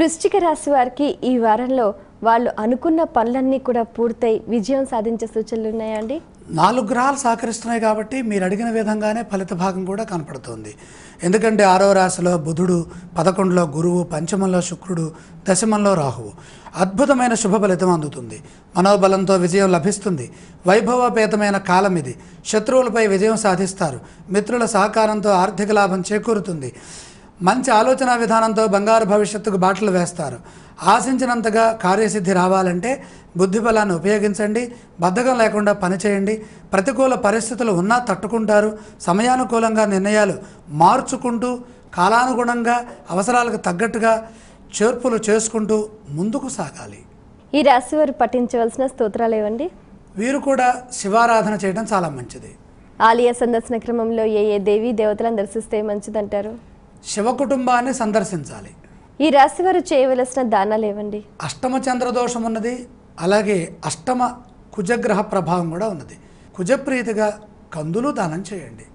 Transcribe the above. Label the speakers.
Speaker 1: వృశ్చిక రాశి వారికి ఈ వారంలో వాళ్ళు అనుకున్న పనులన్నీ కూడా పూర్తయి విజయం సాధించే సూచనలు ఉన్నాయా అండి?
Speaker 2: 4 గ్రహాలు సహకరిస్తున్నాయి కాబట్టి మీరు అడిగిన విధంగానే ఫలిత భాగం కూడా కనపడుతుంది. ఎందుకంటే 6వ రాశిలో బుధుడు, 11లో గురువు, పంచమంలో శుక్రుడు, దశమంలో రాహువు. అద్భుతమైన శుభ ఫలితం అందుతుంది. మనోబలంతో విజయం లభిస్తుంది. వైభవపేతమైన కాలం ఇది. శత్రువులపై విజయం సాధిస్తారు. మిత్రుల సహకారంతో ఆర్థిక లాభం చేకూరుతుంది. మంచి ఆలోచన విధానంతో బంగారు భవిష్యత్తుకు బాటలు వేస్తారు. ఆశించినంతగా కార్యసిద్ధి రావాలంటే బుద్ధిబలాన్ని ఉపయోగించండి. బద్ధకం లేకుండా పనిచేయండి. ప్రతికూల పరిస్థితులు ఉన్నా తట్టుకుంటారు. సమయానుకూలంగా నిర్ణయాలు మార్చుకుంటూ కాలానుగుణంగా అవసరాలకు తగ్గట్టుగా చేర్పులు చేసుకుంటూ ముందుకు సాగాలి.
Speaker 1: ఈ రాశి వారు పఠించవలసిన స్తోత్రాలు ఏవండి?
Speaker 2: వీరు కూడా శివారాధన చేయడం చాలా మంచిది.
Speaker 1: ఆలయ సందర్శన క్రమంలో ఏ దేవీ దేవతలను దర్శిస్తే మంచిదంటారు?
Speaker 2: శివ కుటుంబాన్ని సందర్శించాలి.
Speaker 1: ఈ రాశి వారు చేయవలసిన దానాలు ఏవండి?
Speaker 2: అష్టమ చంద్రదోషం ఉన్నది, అలాగే అష్టమ కుజగ్రహ ప్రభావం కూడా ఉన్నది. కుజప్రీతిగా కందులు దానం చేయండి.